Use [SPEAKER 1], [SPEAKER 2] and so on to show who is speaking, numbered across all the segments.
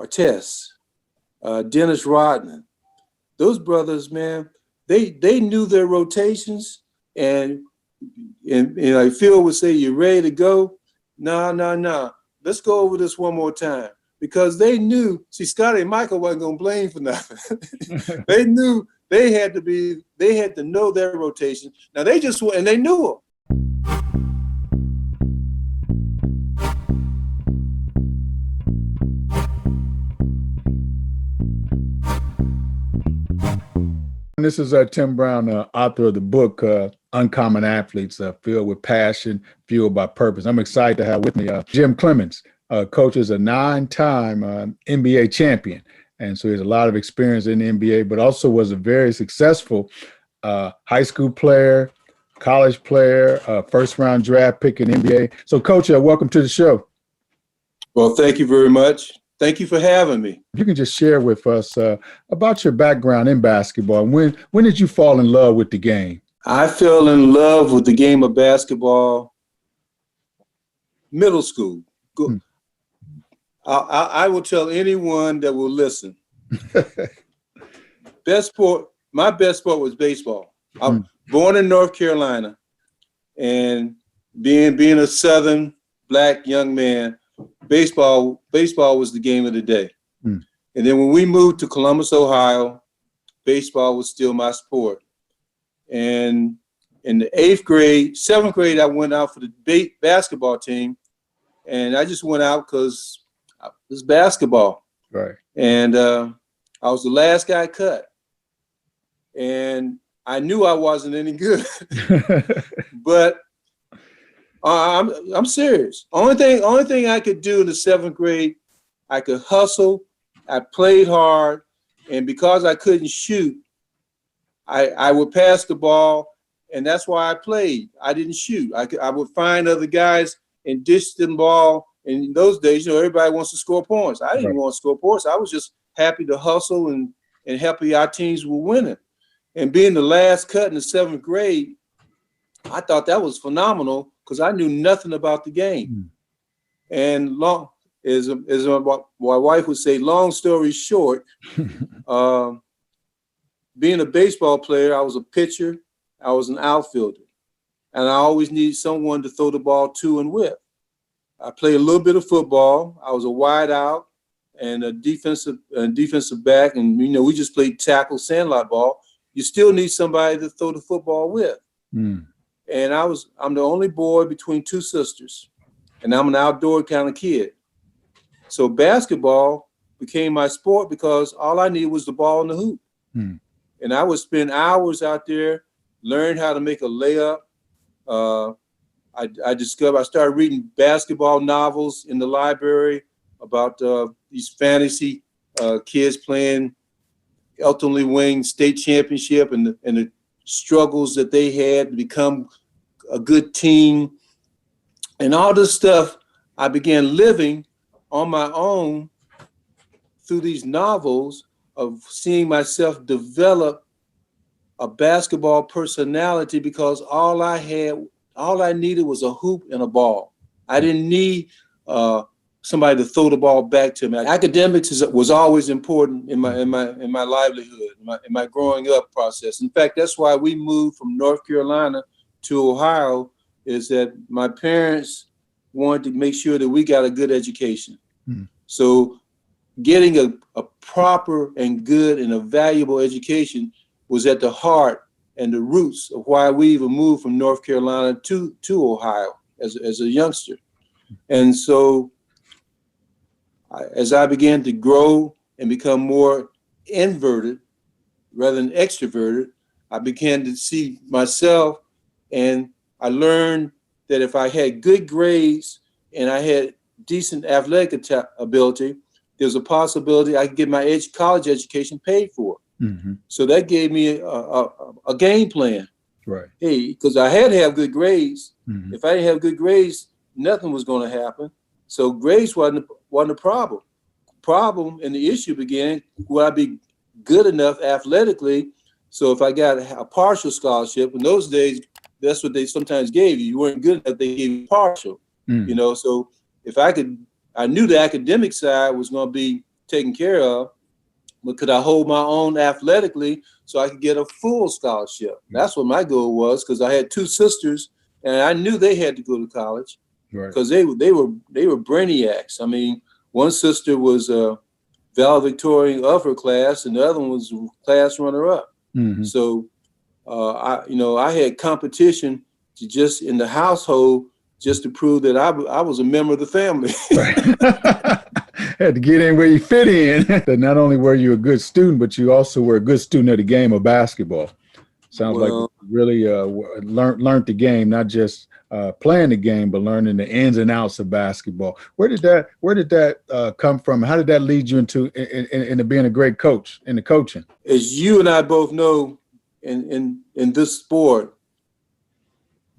[SPEAKER 1] Artest, Dennis Rodman. Those brothers, man, they knew their rotations, and like Phil would say, "You ready to go?" Nah. Let's go over this one more time, because they knew. See, Scotty and Michael wasn't gonna blame for nothing. They knew they had to know their rotation. Now they just went and they knew them.
[SPEAKER 2] This is Tim Brown, author of the book, Uncommon Athletes, Filled with Passion, Fueled by Purpose. I'm excited to have with me Jim Cleamons. Coach is a 9-time NBA champion, and so he has a lot of experience in the NBA, but also was a very successful high school player, college player, first-round draft pick in the NBA. So, Coach, welcome to the show.
[SPEAKER 1] Well, thank you very much. Thank you for having me.
[SPEAKER 2] You can just share with us about your background in basketball. When did you fall in love with the game?
[SPEAKER 1] I fell in love with the game of basketball middle school. I will tell anyone that will listen. My best sport was baseball. I was born in North Carolina, and being a Southern black young man, baseball was the game of the day. And then when we moved to Columbus, Ohio, baseball was still my sport. And in the 7th grade, I went out for the basketball team, and I just went out because it was basketball.
[SPEAKER 2] Right.
[SPEAKER 1] And I was the last guy cut, and I knew I wasn't any good, but I'm serious. Only thing I could do in the 7th grade, I could hustle. I played hard, and because I couldn't shoot, I would pass the ball, and that's why I played. I didn't shoot. I would find other guys and dish them ball. And in those days, everybody wants to score points. I didn't want to score points. I was just happy to hustle and happy our teams were winning. And being the last cut in the 7th grade, I thought that was phenomenal, because I knew nothing about the game. And as my wife would say, long story short, being a baseball player, I was a pitcher, I was an outfielder, and I always needed someone to throw the ball to and with. I played a little bit of football. I was a wide out and a defensive back, and we just played tackle, sandlot ball. You still need somebody to throw the football with. And I'm the only boy between 2 sisters, and I'm an outdoor kind of kid. So basketball became my sport because all I needed was the ball in the hoop. And I would spend hours out there, learn how to make a layup. I started reading basketball novels in the library about these fantasy kids playing ultimately winning state championship and the struggles that they had to become a good team. And all this stuff I began living on my own through these novels of seeing myself develop a basketball personality, because all I needed was a hoop and a ball. I didn't need somebody to throw the ball back to me. Academics was always important in my livelihood, in my growing up process. In fact, that's why we moved from North Carolina to Ohio, is that my parents wanted to make sure that we got a good education. So getting a proper and good and a valuable education was at the heart and the roots of why we even moved from North Carolina to Ohio as a youngster. And so as I began to grow and become more inverted rather than extroverted, I began to see myself, and I learned that if I had good grades and I had decent athletic ability, there's a possibility I could get my college education paid for. So that gave me a game plan.
[SPEAKER 2] Right.
[SPEAKER 1] Hey, because I had to have good grades. If I didn't have good grades, nothing was going to happen. So grades wasn't a problem. Problem and the issue began, would I be good enough athletically? So if I got a partial scholarship, in those days, that's what they sometimes gave you. You weren't good enough, they gave you partial. So if I knew the academic side was going to be taken care of, but could I hold my own athletically so I could get a full scholarship? That's what my goal was, because I had two sisters, and I knew they had to go to college because they were brainiacs. I mean, one sister was valedictorian of her class, and the other one was class runner-up.
[SPEAKER 2] Mm-hmm.
[SPEAKER 1] So, I had competition to just in the household just to prove that I was a member of the family.
[SPEAKER 2] Had to get in where you fit in. That not only were you a good student, but you also were a good student of the game of basketball. Sounds like you really learned the game, not just playing the game, but learning the ins and outs of basketball. Where did that come from? How did that lead you into being a great coach, into coaching?
[SPEAKER 1] As you and I both know, in this sport,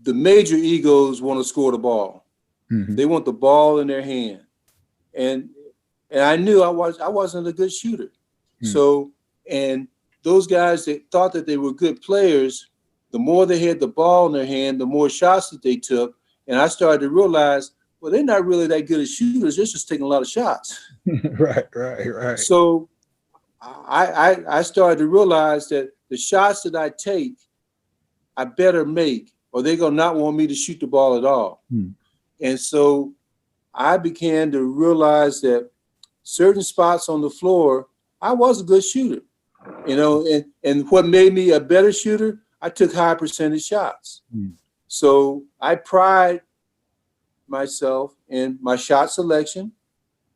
[SPEAKER 1] the major egos want to score the ball. Mm-hmm. They want the ball in their hand, and I knew I wasn't a good shooter. Mm-hmm. So, and those guys that thought that they were good players, the more they had the ball in their hand, the more shots that they took. And I started to realize, well, they're not really that good as shooters. They're just taking a lot of shots.
[SPEAKER 2] Right.
[SPEAKER 1] So I started to realize that the shots that I take, I better make, or they're going to not want me to shoot the ball at all. Hmm. And so I began to realize that certain spots on the floor, I was a good shooter. And what made me a better shooter, I took high percentage shots. Mm. So I pride myself in my shot selection.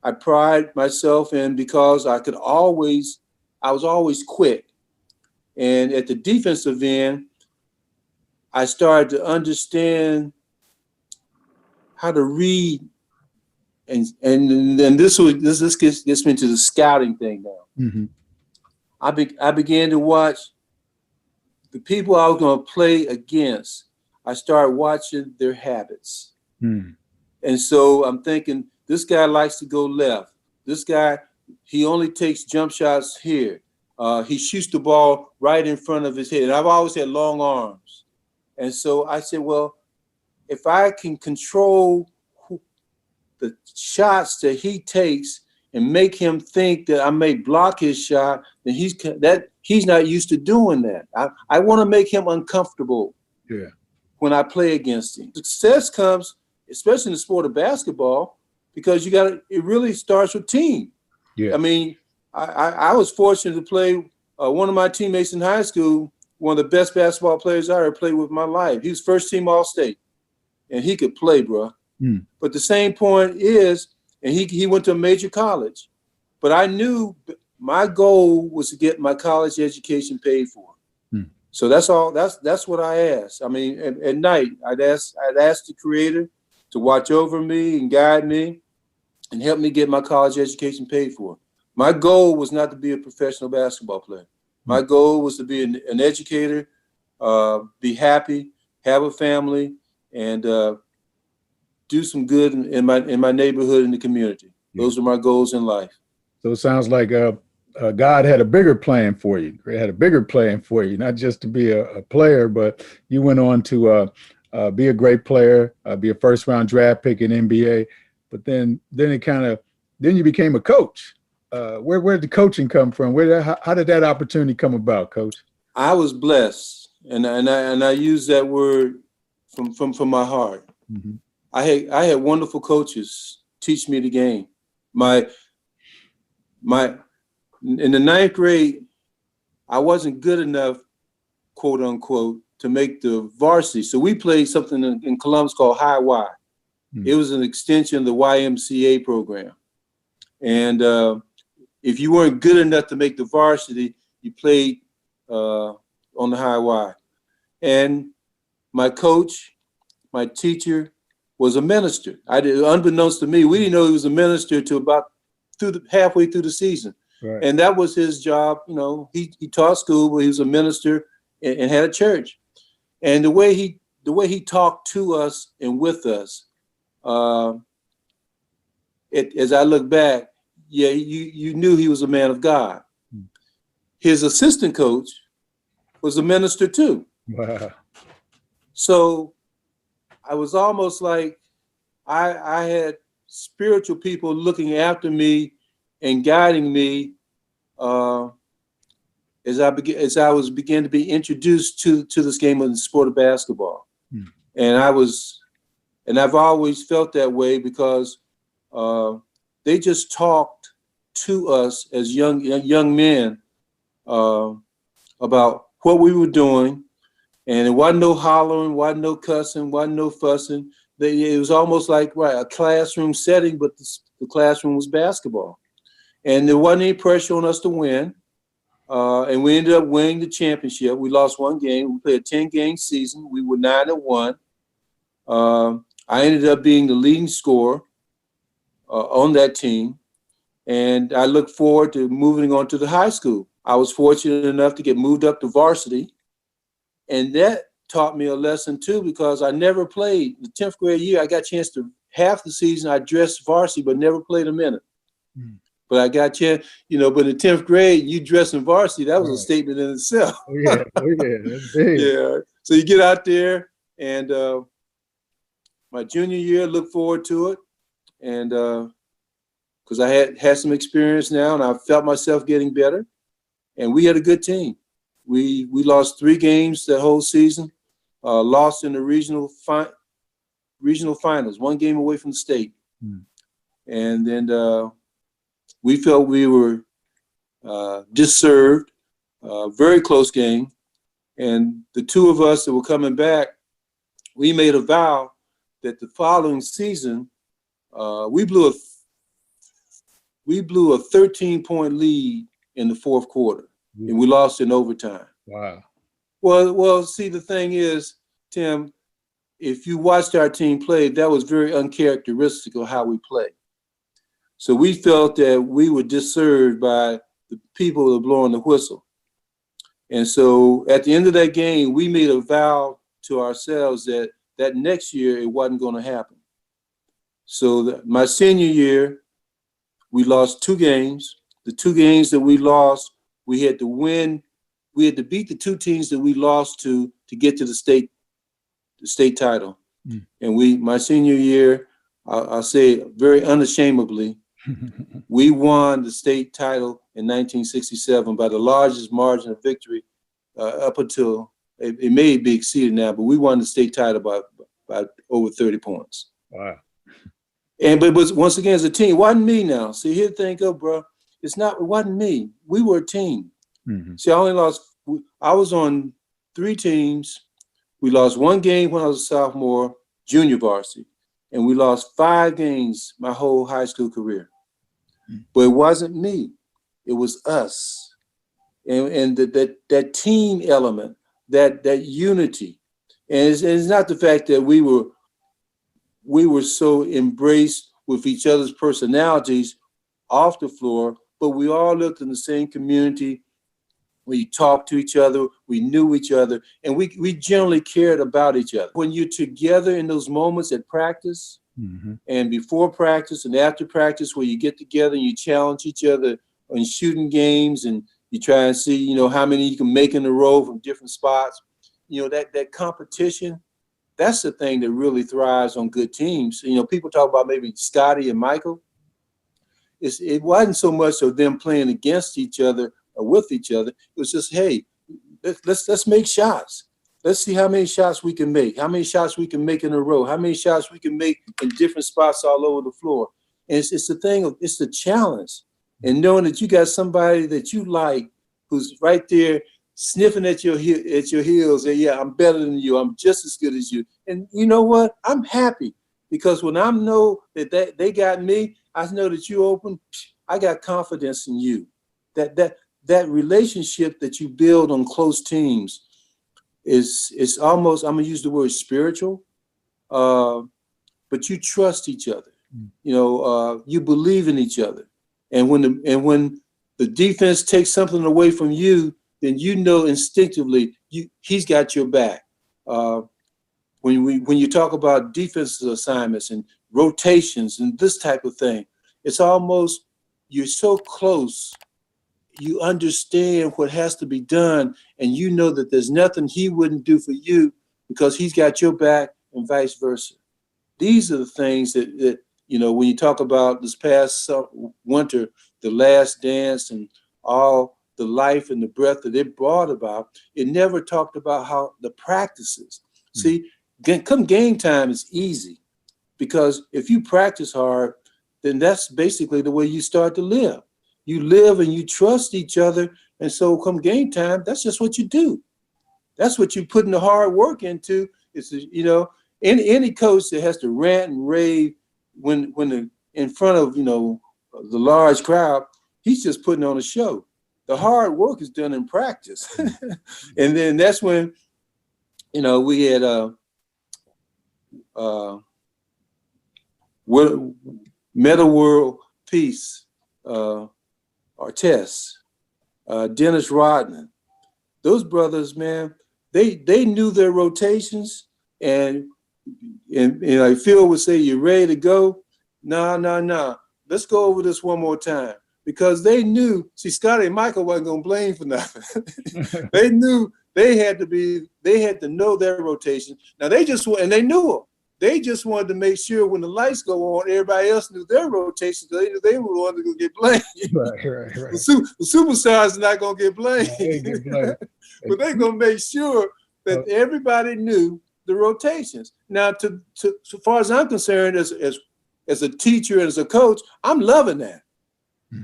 [SPEAKER 1] I pride myself in because I was always quick. And at the defensive end, I started to understand how to read. And then this gets me into the scouting thing now. Mm-hmm. I began to watch the people I was going to play against. I started watching their habits. Mm. And so I'm thinking, this guy likes to go left. This guy, he only takes jump shots here. He shoots the ball right in front of his head. And I've always had long arms. And so I said, well, if I can control the shots that he takes and make him think that I may block his shot, then he's not used to doing that. I want to make him uncomfortable when I play against him. Success comes, especially in the sport of basketball, because it really starts with team. Yeah. I mean, I was fortunate to play one of my teammates in high school, one of the best basketball players I ever played with in my life. He was first team All-State, and he could play, bro. Mm. But the same point is, and he went to a major college, but I knew my goal was to get my college education paid for. Hmm. So that's all. That's what I asked. I mean, at night, I'd ask the Creator to watch over me and guide me and help me get my college education paid for. My goal was not to be a professional basketball player. My goal was to be an educator, be happy, have a family, and do some good in my neighborhood and the community. Those are my goals in life.
[SPEAKER 2] So it sounds like God had a bigger plan for you. He had a bigger plan for you, not just to be a player, but you went on to be a great player, be a first-round draft pick in NBA. But then you became a coach. Where did the coaching come from? How did that opportunity come about, Coach?
[SPEAKER 1] I was blessed, and I use that word from my heart. Mm-hmm. I had wonderful coaches teach me the game. In the ninth grade, I wasn't good enough, quote unquote, to make the varsity. So we played something in Columbus called High Y. Mm-hmm. It was an extension of the YMCA program. And if you weren't good enough to make the varsity, you played on the High Y. And my coach, my teacher, was a minister. Unbeknownst to me, we didn't know he was a minister till about halfway through the season. Right. And that was his job. He taught school, but he was a minister and had a church. And the way he talked to us and with us, as I look back, you knew he was a man of God. His assistant coach was a minister too. Wow. So I was almost like I had spiritual people looking after me and guiding me as I was beginning to be introduced to this game of the sport of basketball. And I've always felt that way because they just talked to us as young men about what we were doing, and it wasn't no hollering, wasn't no cussing, wasn't no fussing. It was almost like a classroom setting, but the classroom was basketball, and there wasn't any pressure on us to win. And we ended up winning the championship. We lost one game. We played a 10-game season. We were 9-1. I ended up being the leading scorer on that team, and I look forward to moving on to the high school. I was fortunate enough to get moved up to varsity, and that taught me a lesson too, because I never played. The 10th grade year, I got a chance to half the season I dressed varsity, but never played a minute. But I got a chance, but in 10th grade, you dress in varsity, that was a statement in itself.
[SPEAKER 2] Oh, yeah, that's big.
[SPEAKER 1] Yeah, so you get out there, and my junior year, look forward to it, and because I had some experience now, and I felt myself getting better, and we had a good team. We lost 3 games that whole season, lost in the regional finals, 1 game away from the state, and then we felt we were disserved, very close game, and the 2 of us that were coming back, we made a vow that the following season, we blew a 13-point lead in the 4th quarter, and we lost in overtime.
[SPEAKER 2] Wow.
[SPEAKER 1] Well, see, the thing is, Tim, if you watched our team play, that was very uncharacteristic of how we play. So we felt that we were disserved by the people that were blowing the whistle. And so at the end of that game, we made a vow to ourselves that next year it wasn't going to happen. So my senior year, we lost 2 games. The 2 games that we lost, we had to win. We had to beat the 2 teams that we lost to get to the state title. And my senior year, I'll say very unashamedly, we won the state title in 1967 by the largest margin of victory up until it may be exceeded now, but we won the state title by over 30 points.
[SPEAKER 2] Wow.
[SPEAKER 1] But once again, as a team, it wasn't me now. See, here the thing go, bro. It wasn't me. We were a team. See, I was on 3 teams. We lost 1 game when I was a sophomore, junior varsity, and we lost 5 games my whole high school career. But it wasn't me. It was us. And that team element, that unity. And it's not the fact that we were so embraced with each other's personalities off the floor, but we all lived in the same community. We talked to each other, we knew each other, and we generally cared about each other. When you're together in those moments at practice, and before practice and after practice, where you get together and you challenge each other on shooting games, and you try and see, how many you can make in a row from different spots, that competition, that's the thing that really thrives on good teams. People talk about maybe Scotty and Michael. It wasn't so much of them playing against each other or with each other. It was just, hey, let's make shots. Let's see how many shots we can make, how many shots we can make in a row, how many shots we can make in different spots all over the floor. And it's the thing of, it's the challenge. And knowing that you got somebody that you like who's right there sniffing at your heels, and yeah, I'm better than you, I'm just as good as you. And you know what? I'm happy, because when I know that they got me, I know that you open, I got confidence in you. That relationship that you build on close teams is almost, I'm gonna use the word spiritual, but you trust each other. You believe in each other. And when the defense takes something away from you, then instinctively he's got your back. When you talk about defensive assignments and rotations and this type of thing, it's almost, you're so close, you understand what has to be done, and you know that there's nothing he wouldn't do for you because he's got your back, and vice versa. These are the things that when you talk about this past winter, the last dance and all the life and the breath that it brought about, it never talked about how the practices. See, come game time is easy, because if you practice hard, then that's basically the way you start to live. You live and you trust each other. And so come game time, that's just what you do. That's what you put in the hard work into. It's, any coach that has to rant and rave when in front of, the large crowd, he's just putting on a show. The hard work is done in practice. And then that's when, we had Meta World Peace, Artest, Dennis Rodman. Those brothers, man, they knew their rotations, and like Phil would say, "You ready to go?" Nah. Let's go over this one more time, because they knew. See, Scotty and Michael wasn't gonna blame for nothing. They knew they had to know their rotation. Now they knew them. They just wanted to make sure when the lights go on, everybody else knew their rotation. They knew they were the ones that were going to get blamed.
[SPEAKER 2] Right.
[SPEAKER 1] The superstars are not going to get blamed. But they're going to make sure that everybody knew the rotations. Now, so far as I'm concerned, as a teacher and as a coach, I'm loving that.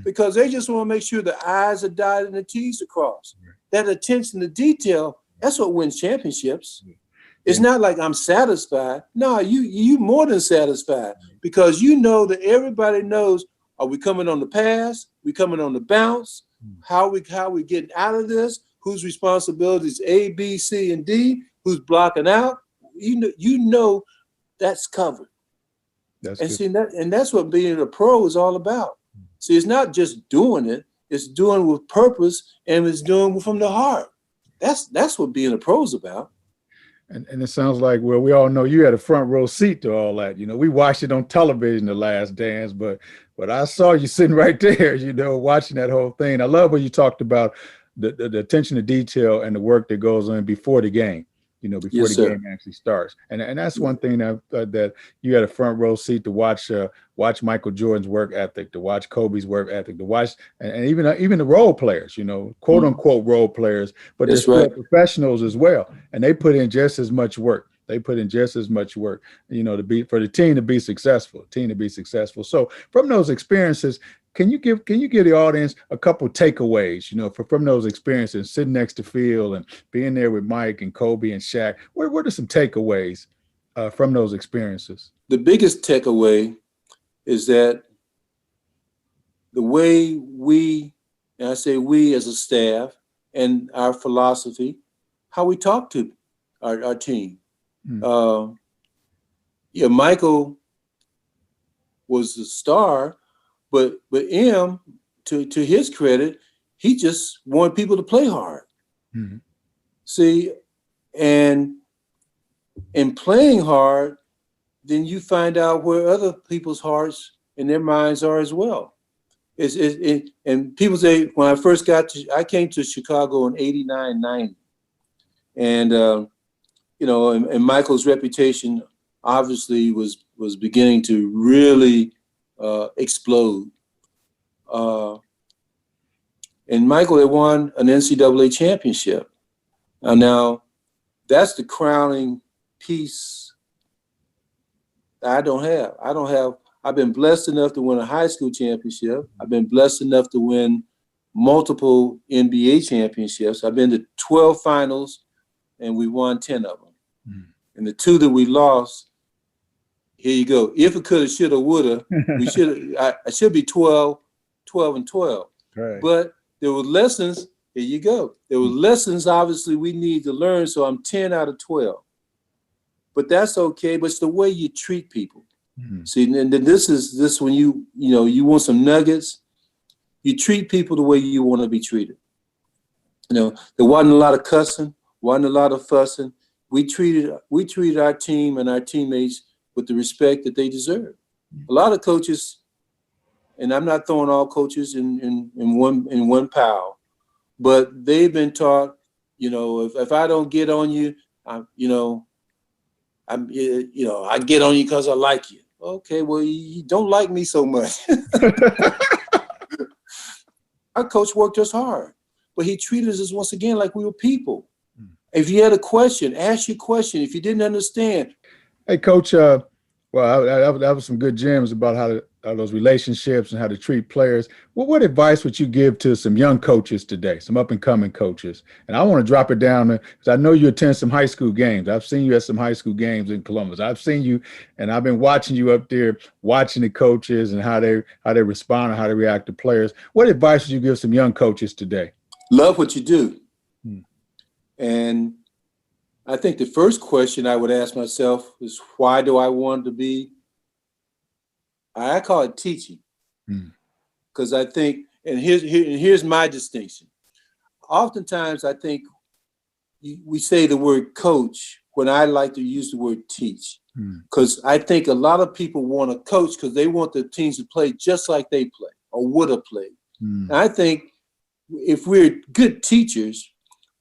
[SPEAKER 1] Because they just want to make sure the I's are dotted and the T's are crossed. That attention to detail, that's what wins championships. It's not like I'm satisfied. No, you more than satisfied, because you know that everybody knows, are we coming on the pass? We coming on the bounce? How we getting out of this? Whose responsibility is A, B, C, and D? Who's blocking out? You know that's covered. That's what being a pro is all about. See, it's not just doing it, it's doing with purpose, and it's doing from the heart. That's what being a pro is about.
[SPEAKER 2] And it sounds like, well, we all know you had a front row seat to all that. We watched it on television, The Last Dance, but I saw you sitting right there, watching that whole thing. I love what you talked about the attention to detail and the work that goes on before the game, before
[SPEAKER 1] yes,
[SPEAKER 2] the game actually starts. And that's one thing that you had a front row seat to watch Michael Jordan's work ethic, to watch Kobe's work ethic, to watch, and even the role players, quote unquote role players, but they're still professionals as well. And they put in just as much work. For the team to be successful. So from those experiences, can you give the audience a couple takeaways, from those experiences, sitting next to Phil and being there with Mike and Kobe and Shaq? What are some takeaways from those experiences?
[SPEAKER 1] The biggest takeaway is that the way and I say we as a staff, and our philosophy, how we talk to our team. Michael was the star, but M, to his credit, he just wanted people to play hard. See, and in playing hard, then you find out where other people's hearts and their minds are as well. And people say, when I came to Chicago in 89, 90, and and Michael's reputation obviously was beginning to really explode. And Michael had won an NCAA championship. Now that's the crowning piece I don't have. I've been blessed enough to win a high school championship. I've been blessed enough to win multiple NBA championships. I've been to 12 finals, and we won 10 of them. And the 2 that we lost, here you go. If it coulda, shoulda, woulda, I should be 12 and 12.
[SPEAKER 2] Right.
[SPEAKER 1] But there were lessons. Here you go. There were lessons obviously we need to learn. So I'm 10 out of 12. But that's okay. But it's the way you treat people. See, and then this when you want some nuggets, you treat people the way you want to be treated. There wasn't a lot of cussing, wasn't a lot of fussing. We treated our team and our teammates with the respect that they deserve. A lot of coaches, and I'm not throwing all coaches in one pile, but they've been taught, if I don't get on you, I get on you because I like you. Okay, well, you don't like me so much. Our coach worked us hard, but he treated us once again like we were people. If you had a question, ask your question. If you didn't understand.
[SPEAKER 2] Hey, Coach. Well, that was some good gems about how those relationships and how to treat players. Well, what advice would you give to some young coaches today, some up and coming coaches? And I want to drop it down because I know you attend some high school games. I've seen you at some high school games in Columbus. I've seen you, and I've been watching you up there, watching the coaches and how they respond and how they react to players. What advice would you give some young coaches today?
[SPEAKER 1] Love what you do. And I think the first question I would ask myself is, why do I want to be? I call it teaching, because I think, and here's my distinction. Oftentimes, I think we say the word coach when I like to use the word teach, because I think a lot of people want to coach because they want the teams to play just like they play or would have played. And I think if we're good teachers,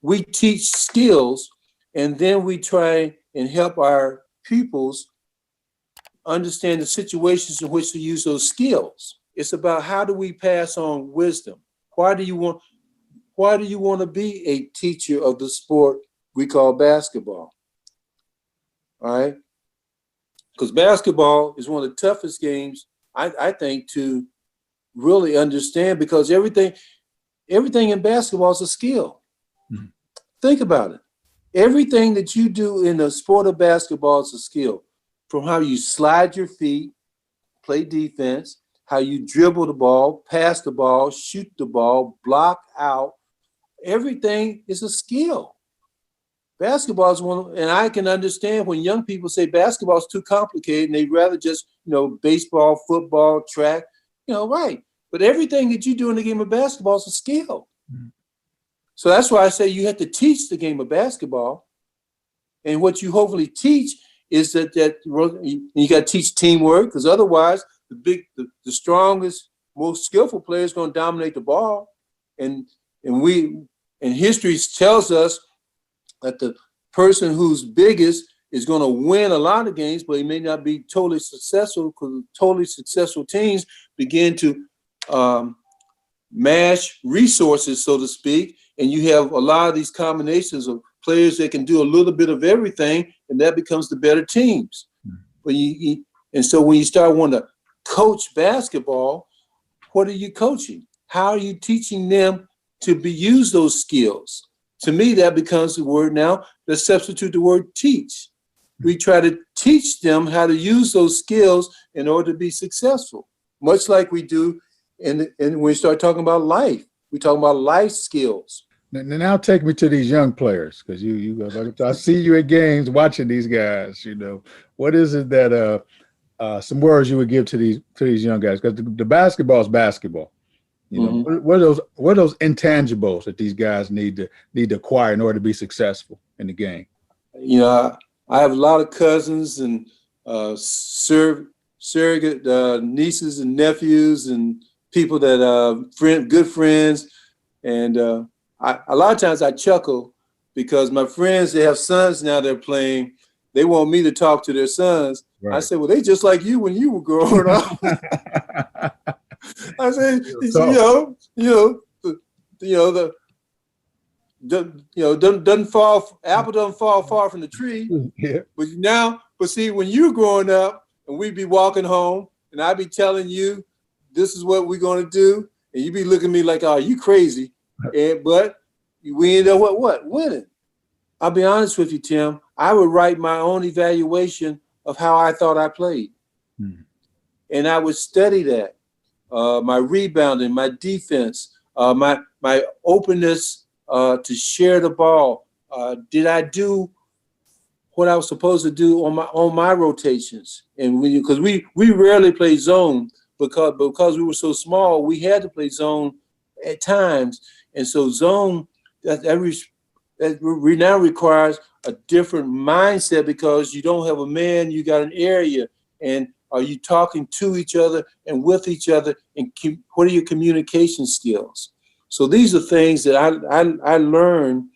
[SPEAKER 1] we teach skills. And then we try and help our pupils understand the situations in which to use those skills. It's about how do we pass on wisdom? Why do you want to be a teacher of the sport we call basketball? All right? Because basketball is one of the toughest games, I think, to really understand, because everything in basketball is a skill. Think about it. Everything that you do in the sport of basketball is a skill, from how you slide your feet, play defense, how you dribble the ball, pass the ball, shoot the ball, block out. Everything is a skill. Basketball is one, and I can understand when young people say basketball is too complicated and they'd rather just, baseball, football, track, right. But everything that you do in the game of basketball is a skill. So that's why I say you have to teach the game of basketball. And what you hopefully teach is that you got to teach teamwork, because otherwise the strongest, most skillful player is going to dominate the ball. And history tells us that the person who's biggest is going to win a lot of games, but he may not be totally successful, because totally successful teams begin to mash resources, so to speak. And you have a lot of these combinations of players that can do a little bit of everything, and that becomes the better teams. And so when you start wanting to coach basketball, what are you coaching? How are you teaching them to use those skills? To me, that becomes the word now. Let's substitute the word teach. We try to teach them how to use those skills in order to be successful, much like we do and when we start talking about life. We talk about life skills.
[SPEAKER 2] Now take me to these young players, because I see you at games watching these guys. What is it that some words you would give to these young guys? Because the basketball is basketball. What are those intangibles that these guys need to acquire in order to be successful in the game?
[SPEAKER 1] I have a lot of cousins and surrogate nieces and nephews and people that good friends, and a lot of times I chuckle because my friends, they have sons now they're playing. They want me to talk to their sons. Right. I said, well, they just like you when you were growing up. I said, apple doesn't fall far from the tree. Yeah. But see, when you were growing up and we'd be walking home and I'd be telling you, this is what we're going to do. And you'd be looking at me like, oh, you crazy. But we end up winning. I'll be honest with you, Tim. I would write my own evaluation of how I thought I played. And I would study that. My rebounding, my defense, my openness to share the ball. Did I do what I was supposed to do on my rotations? And because we rarely play zone because we were so small, we had to play zone at times. And so zone that now requires a different mindset, because you don't have a man, you got an area, and are you talking to each other and with each other, and what are your communication skills? So these are things that I learned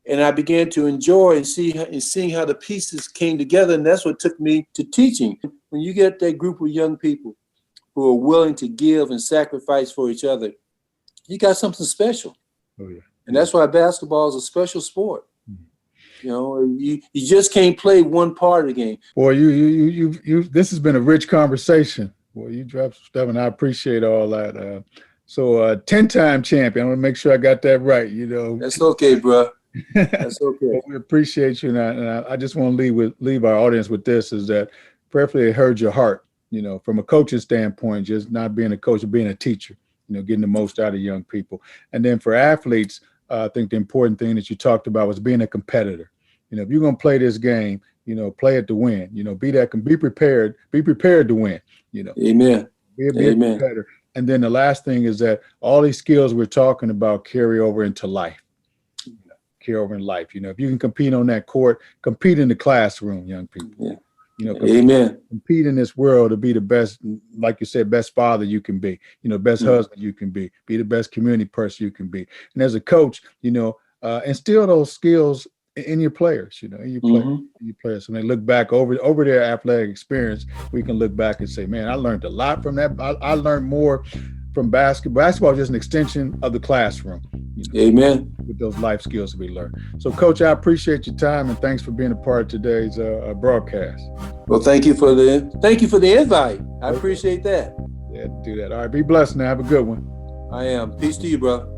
[SPEAKER 1] And I began to enjoy and seeing how the pieces came together. And that's what took me to teaching. When you get that group of young people who are willing to give and sacrifice for each other, you got something special.
[SPEAKER 2] Oh, yeah.
[SPEAKER 1] And that's why basketball is a special sport.
[SPEAKER 2] Mm-hmm.
[SPEAKER 1] You know, you just can't play one part of the game.
[SPEAKER 2] Boy, you this has been a rich conversation. Boy, you dropped some stuff, and I appreciate all that. So 10-time champion. I want to make sure I got that right. You know,
[SPEAKER 1] that's okay, bro. That's okay.
[SPEAKER 2] Well, we appreciate you, and I just want to leave our audience with this: is that prayerfully it heard your heart. You know, from a coaching standpoint, just not being a coach, but being a teacher. You know, getting the most out of young people, and then for athletes, I think the important thing that you talked about was being a competitor. You know, if you're going to play this game, you know, play it to win. You know, be prepared to win. You know,
[SPEAKER 1] amen.
[SPEAKER 2] Be a competitor. And then the last thing is that all these skills we're talking about carry over into life. Carry over in life. You know, if you can compete on that court, compete in the classroom, young people. Yeah. You know, compete in this world to be the best, like you said, best father you can be, you know, best husband you can be the best community person you can be. And as a coach, you know, instill those skills in your players, you know, in your players. When they look back over their athletic experience, we can look back and say, man, I learned a lot from that. I learned more from basketball. Basketball is just an extension of the classroom. You know,
[SPEAKER 1] amen.
[SPEAKER 2] With those life skills that we learn. So, Coach, I appreciate your time and thanks for being a part of today's broadcast.
[SPEAKER 1] Well, thank you for the invite. I appreciate that.
[SPEAKER 2] Yeah, do that. All right, be blessed now. Have a good one.
[SPEAKER 1] I am. Peace to you, bro.